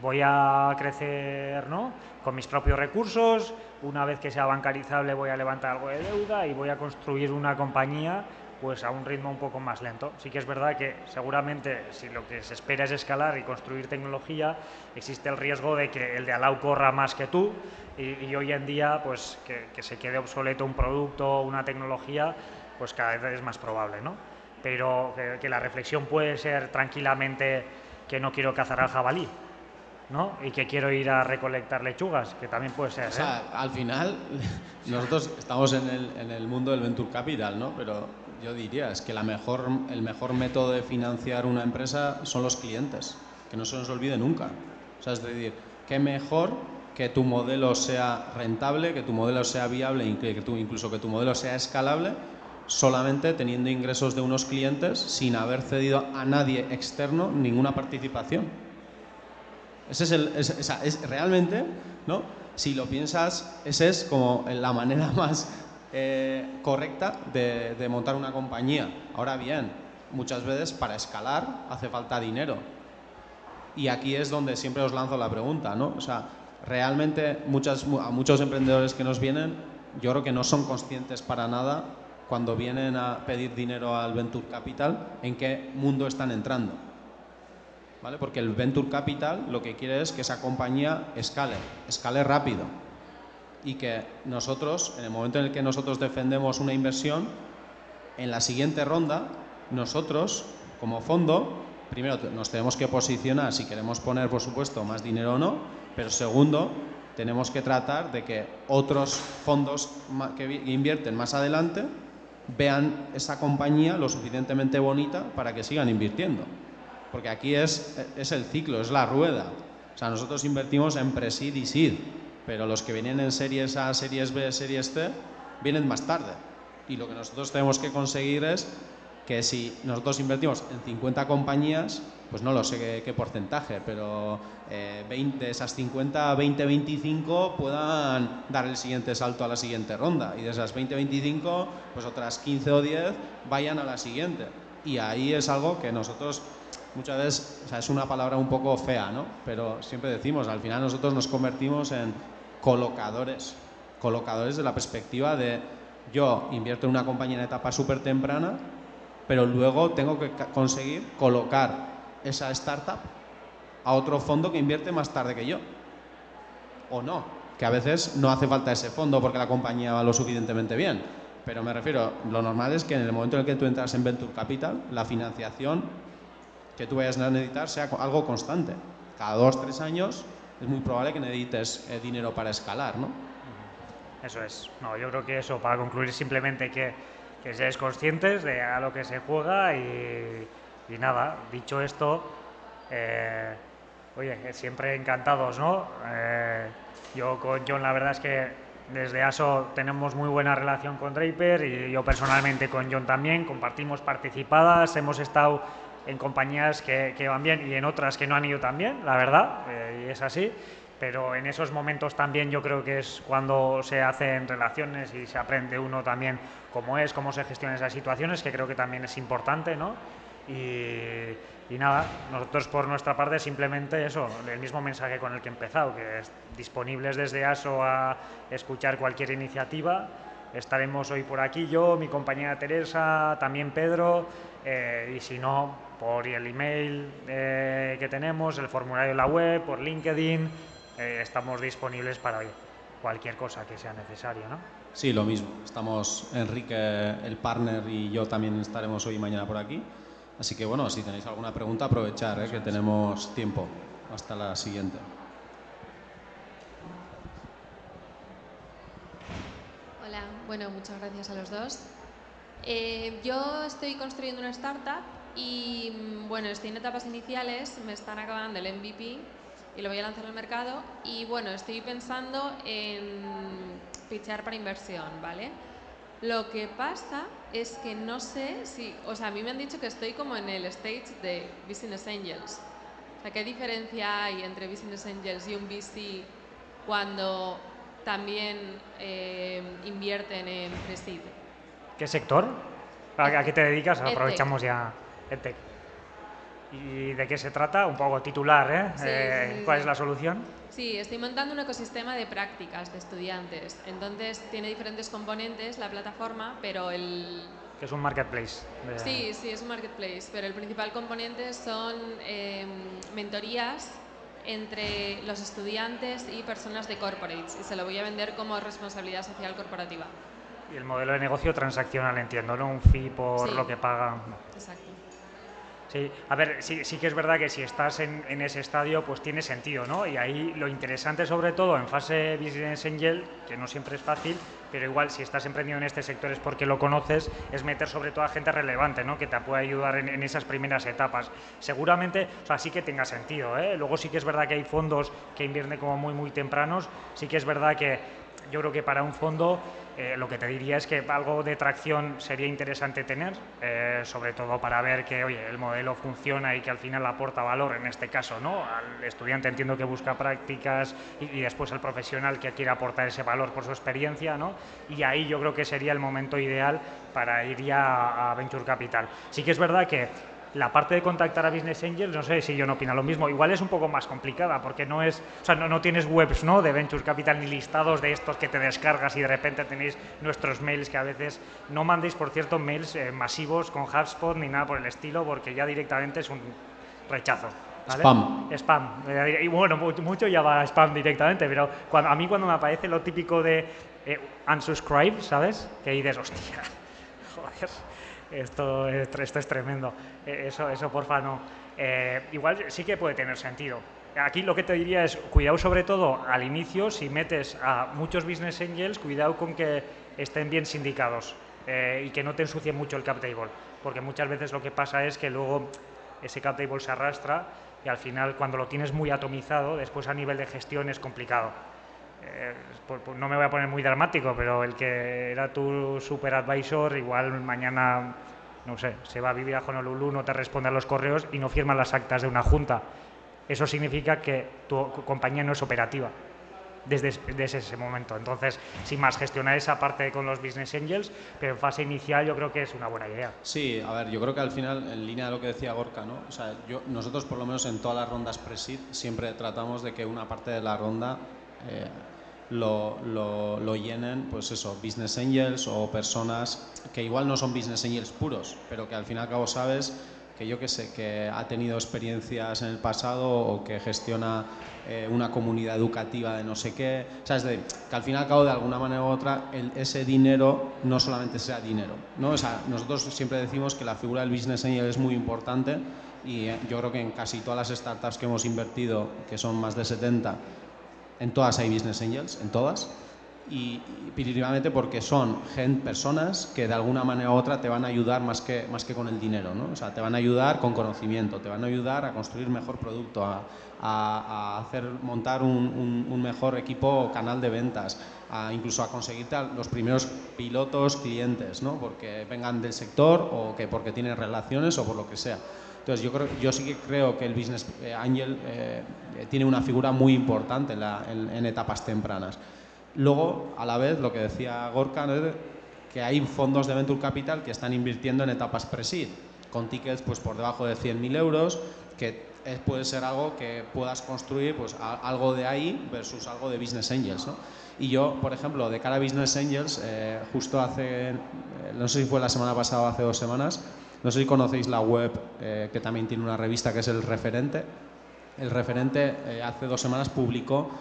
voy a crecer, ¿no?, con mis propios recursos, una vez que sea bancarizable voy a levantar algo de deuda y voy a construir una compañía pues a un ritmo un poco más lento. Sí que es verdad que seguramente si lo que se espera es escalar y construir tecnología, existe el riesgo de que el de al lado corra más que tú y hoy en día pues que se quede obsoleto un producto, una tecnología, pues cada vez es más probable, ¿no? Pero que la reflexión puede ser tranquilamente que no quiero cazar al jabalí, ¿no? Y que quiero ir a recolectar lechugas, que también puede ser, O sea, al final, nosotros estamos en el mundo del venture capital, ¿no? Pero yo diría, es que el mejor método de financiar una empresa son los clientes, que no se nos olvide nunca. O sea, es decir, qué mejor que tu modelo sea rentable, que tu modelo sea viable, incluso que tu modelo sea escalable, solamente teniendo ingresos de unos clientes sin haber cedido a nadie externo ninguna participación. Ese es realmente, ¿no? Si lo piensas, esa es como la manera más correcta de montar una compañía. Ahora bien, muchas veces para escalar hace falta dinero. Y aquí es donde siempre os lanzo la pregunta, ¿no? O sea, realmente a muchos emprendedores que nos vienen, yo creo que no son conscientes para nada cuando vienen a pedir dinero al Venture Capital en qué mundo están entrando. ¿Vale? Porque el Venture Capital lo que quiere es que esa compañía escale rápido y que nosotros, en el momento en el que nosotros defendemos una inversión, en la siguiente ronda, nosotros, como fondo, primero nos tenemos que posicionar si queremos poner, por supuesto, más dinero o no, pero segundo, tenemos que tratar de que otros fondos que invierten más adelante vean esa compañía lo suficientemente bonita para que sigan invirtiendo. Porque aquí es el ciclo, es la rueda. O sea, nosotros invertimos en pre-seed y seed, pero los que vienen en series A, series B, series C, vienen más tarde. Y lo que nosotros tenemos que conseguir es que si nosotros invertimos en 50 compañías, pues no lo sé qué porcentaje, pero 20 de esas 50, 20, 25 puedan dar el siguiente salto a la siguiente ronda. Y de esas 20, 25, pues otras 15 o 10 vayan a la siguiente. Y ahí es algo que nosotros muchas veces, o sea, es una palabra un poco fea, ¿no? Pero siempre decimos, al final nosotros nos convertimos en colocadores de la perspectiva de yo invierto en una compañía en etapa súper temprana, pero luego tengo que conseguir colocar esa startup a otro fondo que invierte más tarde que yo. O no, que a veces no hace falta ese fondo porque la compañía va lo suficientemente bien. Pero me refiero, lo normal es que en el momento en el que tú entras en Venture Capital, la financiación que tú vayas a necesitar sea algo constante. Cada 2-3 años es muy probable que necesites dinero para escalar, ¿no? Eso es. No, yo creo que eso, para concluir, simplemente que seáis conscientes de a lo que se juega y nada, dicho esto, oye, siempre encantados, ¿no? Yo con John la verdad es que Desde ASO tenemos muy buena relación con Draper y yo personalmente con John también, compartimos participadas, hemos estado en compañías que van bien y en otras que no han ido tan bien, la verdad, y es así, pero en esos momentos también yo creo que es cuando se hacen relaciones y se aprende uno también cómo se gestionan esas situaciones, que creo que también es importante, ¿no? Y nada, nosotros por nuestra parte simplemente eso, el mismo mensaje con el que he empezado, que es disponibles desde ASO a escuchar cualquier iniciativa. Estaremos hoy por aquí yo, mi compañera Teresa, también Pedro, y si no, por el email que tenemos, el formulario en la web, por LinkedIn, estamos disponibles para cualquier cosa que sea necesario, ¿no? Sí, lo mismo. Estamos Enrique, el partner, y yo también estaremos hoy y mañana por aquí. Así que bueno, si tenéis alguna pregunta, aprovechar, que tenemos tiempo hasta la siguiente. Hola, bueno, muchas gracias a los dos. Yo estoy construyendo una startup y bueno, estoy en etapas iniciales, me están acabando el MVP y lo voy a lanzar al mercado y bueno, estoy pensando en pitchar para inversión, ¿vale? Lo que pasa es que no sé si, o sea, a mí me han dicho que estoy como en el stage de Business Angels. O sea, ¿qué diferencia hay entre Business Angels y un VC cuando también invierten en Pre-Seed? ¿Qué sector? ¿A qué te dedicas? EdTech. Aprovechamos ya EdTech. ¿Y de qué se trata? Un poco titular, ¿eh? Sí, ¿Cuál sí. es la solución? Sí, estoy montando un ecosistema de prácticas de estudiantes. Entonces, tiene diferentes componentes la plataforma, pero el... Que es un marketplace. Sí, es un marketplace, pero el principal componente son mentorías entre los estudiantes y personas de corporates, y se lo voy a vender como responsabilidad social corporativa. Y el modelo de negocio transaccional, entiendo, ¿no? Un fee por Sí. lo que pagan. Exacto. Sí, a ver, sí que es verdad que si estás en ese estadio, pues tiene sentido, ¿no? Y ahí lo interesante, sobre todo en fase Business Angel, que no siempre es fácil, pero igual si estás emprendiendo en este sector es porque lo conoces, es meter sobre todo a gente relevante, ¿no? Que te pueda ayudar en esas primeras etapas. Seguramente, o sea, sí que tenga sentido, ¿eh? Luego sí que es verdad que hay fondos que invierten como muy tempranos, sí que es verdad que yo creo que para un fondo lo que te diría es que algo de tracción sería interesante tener, sobre todo para ver que oye, el modelo funciona y que al final aporta valor, en este caso, ¿no? Al estudiante entiendo que busca prácticas y después al profesional que quiere aportar ese valor por su experiencia, ¿no? Y ahí yo creo que sería el momento ideal para ir ya a Venture Capital. Sí que es verdad que la parte de contactar a Business Angels, no sé si John opina lo mismo, igual es un poco más complicada porque no es, o sea, no tienes webs, ¿no? De Venture Capital ni listados de estos que te descargas y de repente tenéis nuestros mails, que a veces no mandéis, por cierto, mails masivos con HubSpot ni nada por el estilo, porque ya directamente es un rechazo. ¿Vale? Spam. Y bueno, mucho ya va a spam directamente, pero a mí cuando me aparece lo típico de unsubscribe, ¿sabes? Que dices, hostia, joder. Esto es tremendo. Eso porfa, no. Igual sí que puede tener sentido. Aquí lo que te diría es, cuidado sobre todo al inicio, si metes a muchos business angels, cuidado con que estén bien sindicados y que no te ensucien mucho el cap table, porque muchas veces lo que pasa es que luego ese cap table se arrastra y al final cuando lo tienes muy atomizado, después a nivel de gestión es complicado. No me voy a poner muy dramático, pero el que era tu super advisor igual mañana, no sé, se va a vivir a Honolulu, no te responde a los correos y no firma las actas de una junta. Eso significa que tu compañía no es operativa desde ese momento. Entonces, sin más, gestionar esa parte con los business angels, pero en fase inicial yo creo que es una buena idea. Sí, a ver, yo creo que al final, en línea de lo que decía Gorka, ¿no? O sea, nosotros por lo menos en todas las rondas pre-seed siempre tratamos de que una parte de la ronda lo llenen, pues eso, business angels o personas que igual no son business angels puros, pero que al fin y al cabo sabes que yo que sé, que ha tenido experiencias en el pasado o que gestiona una comunidad educativa de no sé qué, o sea, es de que al fin y al cabo de alguna manera u otra ese dinero no solamente sea dinero, ¿no? O sea, nosotros siempre decimos que la figura del business angel es muy importante y yo creo que en casi todas las startups que hemos invertido, que son más de 70, en todas hay business angels, en todas. y principalmente porque son personas que de alguna manera u otra te van a ayudar más que con el dinero, ¿no? O sea, te van a ayudar con conocimiento, te van a ayudar a construir mejor producto, a montar un mejor equipo canal de ventas, incluso a conseguirte los primeros pilotos clientes, ¿no? Porque vengan del sector o que porque tienen relaciones o por lo que sea. Entonces yo sí que creo que el Business Angel tiene una figura muy importante en etapas tempranas. Luego, a la vez, lo que decía Gorka, ¿no?, que hay fondos de Venture Capital que están invirtiendo en etapas pre-seed, con tickets pues por debajo de 100.000 euros, que puede ser algo que puedas construir, pues algo de ahí versus algo de Business Angels, ¿no? Y yo, por ejemplo, de cara a Business Angels, justo hace, no sé si fue la semana pasada o hace 2 semanas, no sé si conocéis la web que también tiene una revista que es El Referente. El Referente hace 2 semanas publicó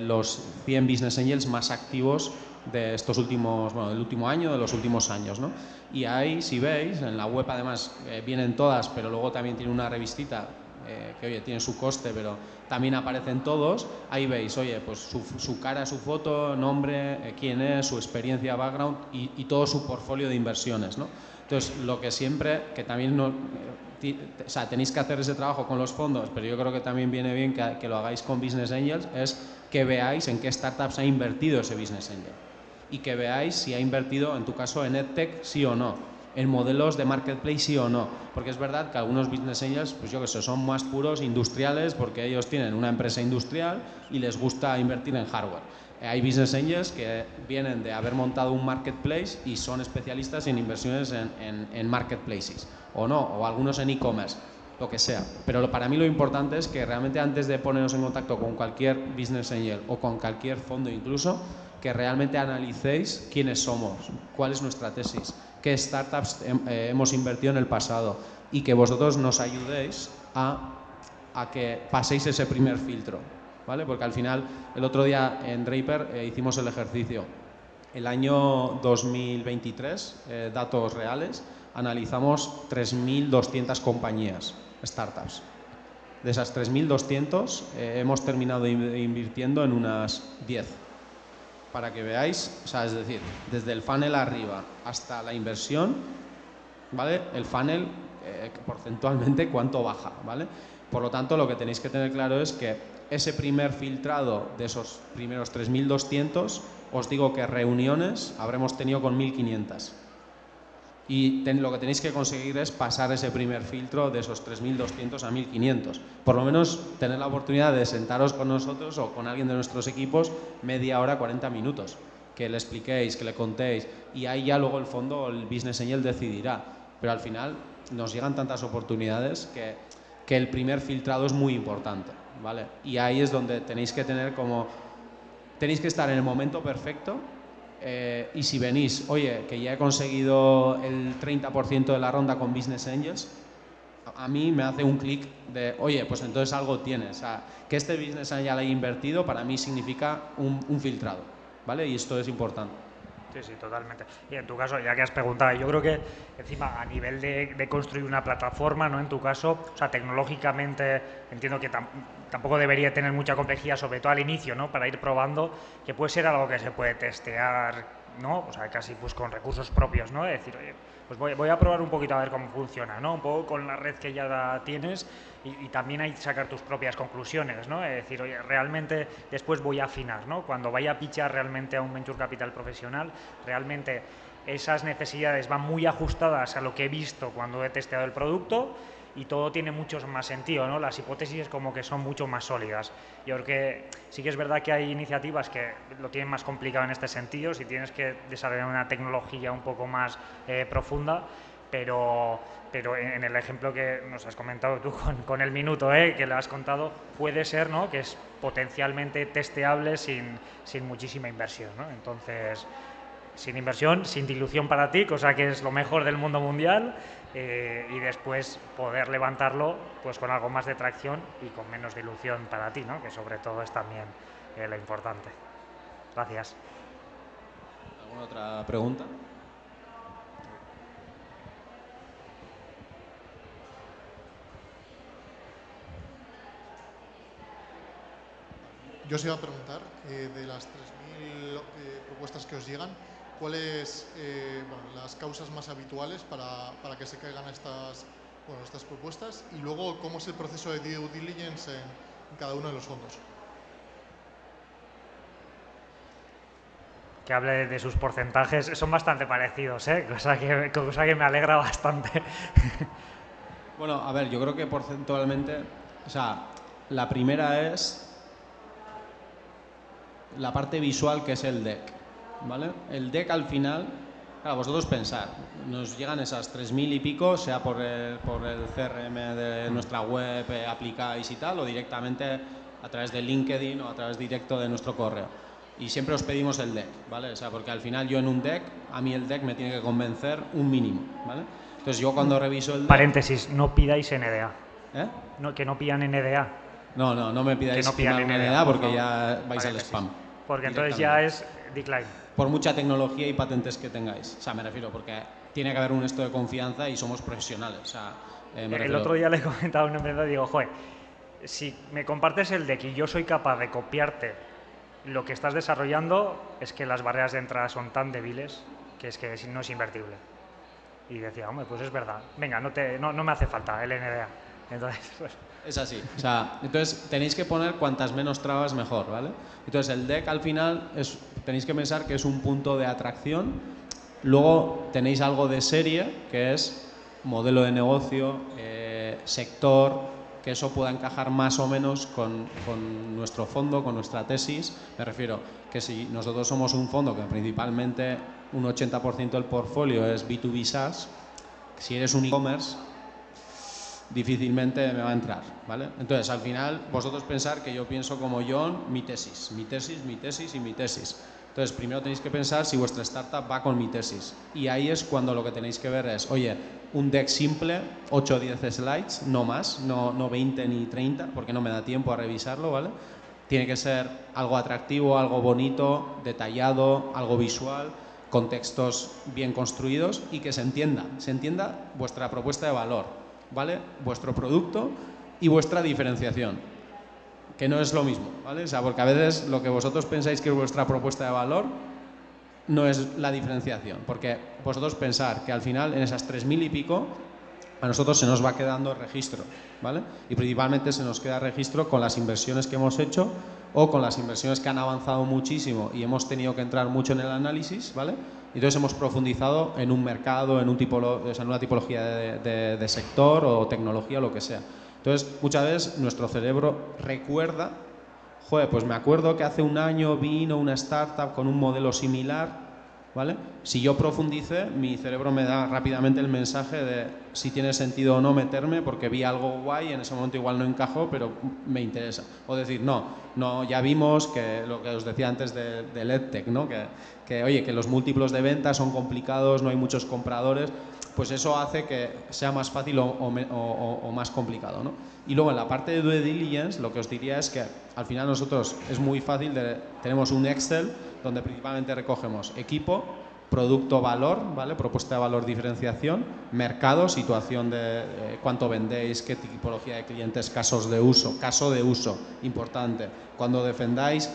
los 100 Business Angels más activos de estos últimos, bueno, del último año, de los últimos años, ¿no? Y ahí, si veis, en la web además vienen todas, pero luego también tiene una revistita que, oye, tiene su coste, pero también aparecen todos. Ahí veis, oye, pues su cara, su foto, nombre, quién es, su experiencia, background y todo su portfolio de inversiones, ¿no? Entonces, lo que siempre, que también no, o sea, tenéis que hacer ese trabajo con los fondos, pero yo creo que también viene bien que lo hagáis con Business Angels, es que veáis en qué startups ha invertido ese Business Angel y que veáis si ha invertido, en tu caso, en EdTech, sí o no, en modelos de marketplace, sí o no, porque es verdad que algunos Business Angels, pues yo que sé, son más puros industriales porque ellos tienen una empresa industrial y les gusta invertir en hardware. Hay Business Angels que vienen de haber montado un marketplace y son especialistas en inversiones en marketplaces, o no, o algunos en e-commerce, lo que sea. Pero para mí lo importante es que realmente antes de ponernos en contacto con cualquier Business Angel o con cualquier fondo incluso, que realmente analicéis quiénes somos, cuál es nuestra tesis, qué startups hemos invertido en el pasado y que vosotros nos ayudéis a que paséis ese primer filtro, ¿vale? Porque al final, el otro día en Draper hicimos el ejercicio. El año 2023, datos reales, analizamos 3.200 compañías, startups. De esas 3.200 hemos terminado invirtiendo en unas 10. Para que veáis, o sea, es decir, desde el funnel arriba hasta la inversión, ¿vale? El funnel porcentualmente cuánto baja, ¿vale? Por lo tanto, lo que tenéis que tener claro es que ese primer filtrado de esos primeros 3.200, os digo que reuniones habremos tenido con 1.500. Y lo que tenéis que conseguir es pasar ese primer filtro de esos 3.200 a 1.500. Por lo menos tener la oportunidad de sentaros con nosotros o con alguien de nuestros equipos media hora, 40 minutos. Que le expliquéis, que le contéis. Y ahí ya luego el fondo, el Business Angel decidirá. Pero al final nos llegan tantas oportunidades que el primer filtrado es muy importante, ¿vale? Y ahí es donde tenéis que tener tenéis que estar en el momento perfecto. Y si venís, oye, que ya he conseguido el 30% de la ronda con Business Angels, a mí me hace un clic de, oye, pues entonces algo tienes. O sea, que este Business Angel haya invertido para mí significa un filtrado, ¿vale? Y esto es importante. Sí, sí, totalmente. Y en tu caso, ya que has preguntado, yo creo que encima a nivel de construir una plataforma, ¿no? En tu caso, o sea, tecnológicamente entiendo que tampoco debería tener mucha complejidad, sobre todo al inicio, ¿no? Para ir probando, que puede ser algo que se puede testear, ¿no? O sea, casi pues con recursos propios, ¿no? Es decir, oye, pues voy a probar un poquito a ver cómo funciona, ¿no? Un poco con la red que ya tienes y también hay que sacar tus propias conclusiones, ¿no? Es decir, oye, realmente después voy a afinar, ¿no? Cuando vaya a pitchar realmente a un venture capital profesional, realmente esas necesidades van muy ajustadas a lo que he visto cuando he testeado el producto y todo tiene mucho más sentido, ¿no? Las hipótesis como que son mucho más sólidas. Yo creo que sí que es verdad que hay iniciativas que lo tienen más complicado en este sentido, si tienes que desarrollar una tecnología un poco más profunda, pero en el ejemplo que nos has comentado tú con el minuto que le has contado, puede ser, ¿no?, que es potencialmente testeable sin muchísima inversión, ¿no? Entonces, sin inversión, sin dilución para ti, cosa que es lo mejor del mundo mundial, y después poder levantarlo pues con algo más de tracción y con menos dilución para ti, ¿no?, que sobre todo es también lo importante. Gracias. ¿Alguna otra pregunta? Yo os iba a preguntar, de las 3.000 propuestas que os llegan, ¿cuáles las causas más habituales para que se caigan estas propuestas? Y luego, ¿cómo es el proceso de due diligence en cada uno de los fondos? Que hable de sus porcentajes, son bastante parecidos, cosa que me alegra bastante. Bueno, a ver, yo creo que porcentualmente, o sea, la primera es la parte visual, que es el deck, ¿vale? El deck al final, claro, vosotros pensad, nos llegan esas 3.000 y pico, sea por el CRM de nuestra web, aplicáis y tal, o directamente a través de LinkedIn o a través directo de nuestro correo. Y siempre os pedimos el deck, ¿vale? O sea, porque al final yo en un deck, a mí el deck me tiene que convencer un mínimo, ¿vale? Entonces yo cuando reviso el deck... Paréntesis, no pidáis NDA. ¿Eh? Que no pidan NDA. No me pidáis que no pidan NDA porque por ya vais al paréntesis. spam. Porque entonces ya es decline. Por mucha tecnología y patentes que tengáis. O sea, me refiero, porque tiene que haber un esto de confianza y somos profesionales. O sea, el otro día le he comentado a un emprendedor y digo, joder, si me compartes el deck y yo soy capaz de copiarte lo que estás desarrollando, es que las barreras de entrada son tan débiles que no es invertible. Y decía, hombre, pues es verdad. Venga, no me hace falta el NDA. Entonces, pues... Es así. O sea, entonces tenéis que poner cuantas menos trabas mejor, ¿vale? Entonces el deck al final tenéis que pensar que es un punto de atracción. Luego tenéis algo de serie, que es modelo de negocio, sector, que eso pueda encajar más o menos con nuestro fondo, con nuestra tesis. Me refiero que si nosotros somos un fondo que principalmente un 80% del portfolio es B2B SaaS, si eres un e-commerce, difícilmente me va a entrar, ¿vale? Entonces, al final, vosotros pensar que yo pienso como John, mi tesis. Entonces, primero tenéis que pensar si vuestra startup va con mi tesis. Y ahí es cuando lo que tenéis que ver es, oye, un deck simple, 8 o 10 slides, no más, no 20 ni 30, porque no me da tiempo a revisarlo, ¿vale? Tiene que ser algo atractivo, algo bonito, detallado, algo visual, con textos bien construidos y que se entienda vuestra propuesta de valor, ¿vale? Vuestro producto y vuestra diferenciación, que no es lo mismo, ¿vale? O sea, porque a veces lo que vosotros pensáis que es vuestra propuesta de valor no es la diferenciación, porque vosotros pensar que al final en esas 3.000 y pico a nosotros se nos va quedando registro, ¿vale? Y principalmente se nos queda registro con las inversiones que hemos hecho o con las inversiones que han avanzado muchísimo y hemos tenido que entrar mucho en el análisis, ¿vale? Entonces hemos profundizado en un mercado, en una tipología de sector o tecnología o lo que sea. Entonces, muchas veces nuestro cerebro recuerda, joder, pues me acuerdo que hace un año vino una startup con un modelo similar, ¿vale? Si yo profundice, mi cerebro me da rápidamente el mensaje de si tiene sentido o no meterme porque vi algo guay, en ese momento igual no encajó, pero me interesa. O decir, no, ya vimos que lo que os decía antes del EdTech, ¿no? Que oye, que los múltiplos de ventas son complicados, no hay muchos compradores, pues eso hace que sea más fácil o más complicado, ¿no? Y luego en la parte de due diligence lo que os diría es que al final nosotros es muy fácil, tenemos un Excel donde principalmente recogemos equipo, producto, valor, ¿vale? Propuesta de valor, diferenciación, mercado, situación de cuánto vendéis, qué tipología de clientes, caso de uso, importante. Cuando defendáis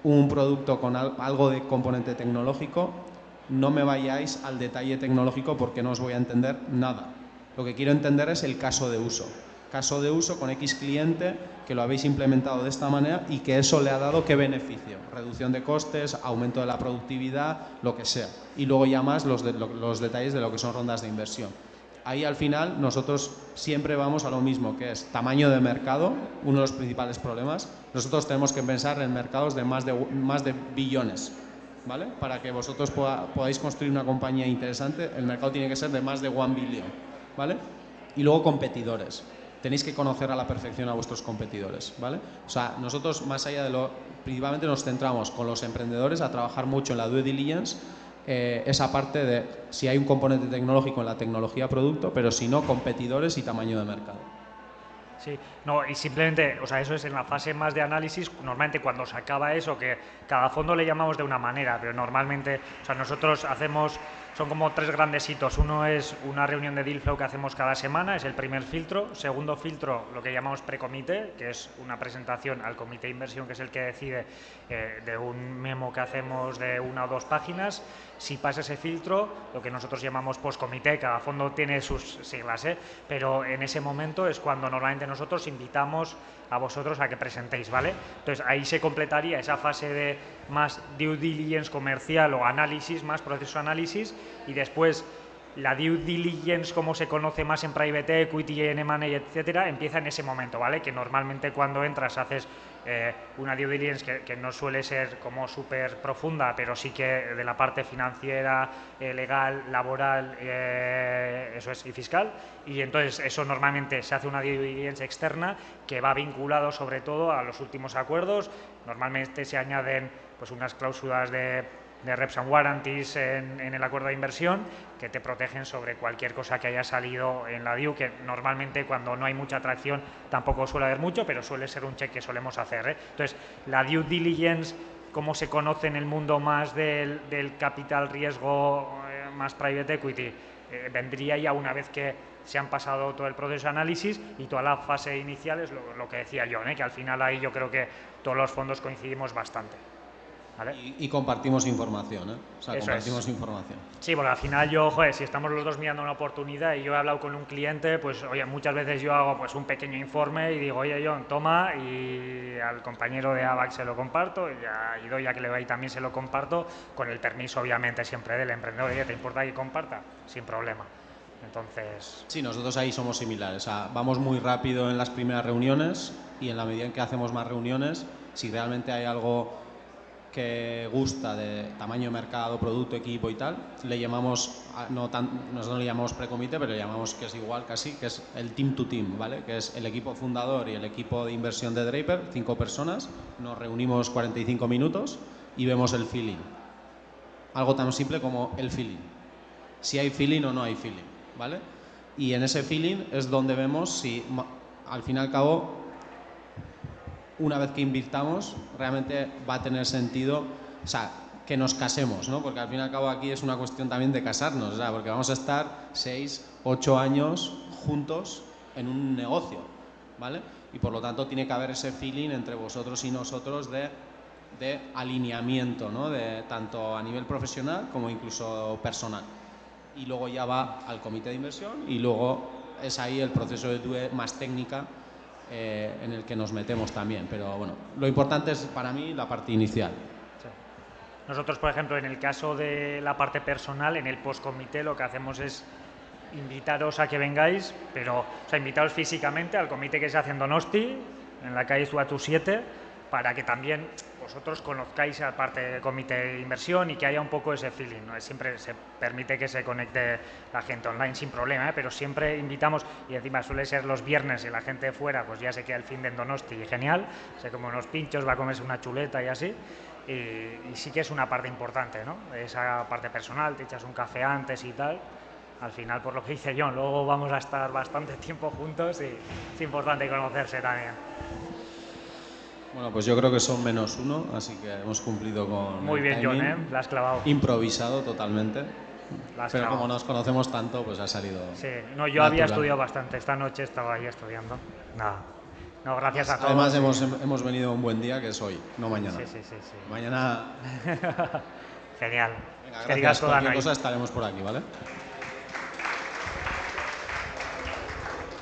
un producto con algo de componente tecnológico, no me vayáis al detalle tecnológico porque no os voy a entender nada. Lo que quiero entender es el caso de uso. Caso de uso con X cliente que lo habéis implementado de esta manera y que eso le ha dado qué beneficio. Reducción de costes, aumento de la productividad, lo que sea. Y luego ya más los detalles de lo que son rondas de inversión. Ahí al final nosotros siempre vamos a lo mismo, que es tamaño de mercado, uno de los principales problemas. Nosotros tenemos que pensar en mercados de más de billones, ¿vale? Para que vosotros podáis construir una compañía interesante, el mercado tiene que ser de más de 1 billón, ¿vale? Y luego competidores. Tenéis que conocer a la perfección a vuestros competidores, ¿vale? O sea, nosotros más allá principalmente nos centramos con los emprendedores a trabajar mucho en la due diligence, esa parte de si hay un componente tecnológico en la tecnología producto, pero si no, competidores y tamaño de mercado. Sí, no, y simplemente, o sea, eso es en la fase más de análisis. Normalmente cuando se acaba eso, que cada fondo le llamamos de una manera, pero normalmente, o sea, nosotros hacemos, son como 3 grandes hitos. Uno es una reunión de deal flow que hacemos cada semana, es el primer filtro. Segundo filtro, lo que llamamos precomité, que es una presentación al comité de inversión, que es el que decide de un memo que hacemos de 1 o 2 páginas. Si pasa ese filtro, lo que nosotros llamamos postcomité, cada fondo tiene sus siglas, pero en ese momento es cuando normalmente nosotros invitamos a vosotros a que presentéis, ¿vale? Entonces ahí se completaría esa fase de más due diligence comercial o análisis, más proceso de análisis, y después la due diligence, como se conoce más en private equity, en M&A, etcétera, empieza en ese momento, ¿vale? Que normalmente cuando entras haces una due diligence que no suele ser como súper profunda, pero sí que de la parte financiera, legal, laboral, eso es, y fiscal, y entonces eso normalmente se hace una due diligence externa que va vinculado sobre todo a los últimos acuerdos. Normalmente se añaden pues unas cláusulas de reps and warranties en el acuerdo de inversión que te protegen sobre cualquier cosa que haya salido en la due, que normalmente cuando no hay mucha atracción tampoco suele haber mucho, pero suele ser un check que solemos hacer. Entonces, la due diligence, como se conoce en el mundo más del capital riesgo, más private equity, vendría ya una vez que se han pasado todo el proceso de análisis y toda la fase inicial, es lo que decía yo, que al final ahí yo creo que todos los fondos coincidimos bastante. ¿Vale? Y compartimos información, O sea, eso compartimos es. información. Sí, porque al final yo, si estamos los dos mirando una oportunidad y yo he hablado con un cliente, pues oye, muchas veces yo hago pues un pequeño informe y digo, oye, John, toma, y al compañero de AVAX se lo comparto, y doy a que le va y también se lo comparto, con el permiso obviamente siempre del emprendedor. Oye, ¿te importa que comparta? Sin problema. Entonces... Sí, nosotros ahí somos similares. O sea, vamos muy rápido en las primeras reuniones y en la medida en que hacemos más reuniones, si realmente hay algo que gusta de tamaño de mercado, producto, equipo y tal, le llamamos, nosotros no le llamamos precomité, pero le llamamos, que es igual casi, que es el team to team, ¿vale? Que es el equipo fundador y el equipo de inversión de Draper, 5 personas, nos reunimos 45 minutos y vemos el feeling. Algo tan simple como el feeling. Si hay feeling o no hay feeling, ¿vale? Y en ese feeling es donde vemos si, al fin y al cabo, una vez que invirtamos, realmente va a tener sentido, o sea, que nos casemos, ¿no? Porque al fin y al cabo aquí es una cuestión también de casarnos, ¿verdad? Porque vamos a estar 6, 8 años juntos en un negocio, ¿vale? Y por lo tanto tiene que haber ese feeling entre vosotros y nosotros de alineamiento, ¿no? De tanto a nivel profesional como incluso personal. Y luego ya va al comité de inversión y luego es ahí el proceso de due más técnica en el que nos metemos también, pero bueno, lo importante es para mí la parte inicial. Sí. Nosotros, por ejemplo, en el caso de la parte personal, en el postcomité lo que hacemos es invitaros a que vengáis, pero, o sea, invitaros físicamente al comité que se hace en Donosti, en la calle Zuatu 7, para que también vosotros conozcáis a parte del comité de inversión y que haya un poco ese feeling, ¿no? Siempre se permite que se conecte la gente online sin problema, pero siempre invitamos, y encima suele ser los viernes y la gente de fuera pues ya se queda el fin de Donosti y genial, se come unos pinchos, va a comerse una chuleta y así, y sí que es una parte importante, ¿no? Esa parte personal, te echas un café antes y tal. Al final, por lo que dice John, luego vamos a estar bastante tiempo juntos y es importante conocerse también. Bueno, pues yo creo que son -1, así que hemos cumplido con muy bien, timing. John, la has clavado. Improvisado totalmente. Pero clavado. como nos conocemos tanto, pues ha salido. Sí, no, yo había estudiado bastante. Esta noche estaba ahí estudiando. Nada. No, gracias a todos. Además, hemos venido un buen día, que es hoy, no mañana. Sí. Mañana. Genial. Venga, gracias. Cualquier cosa estaremos por aquí, ¿vale?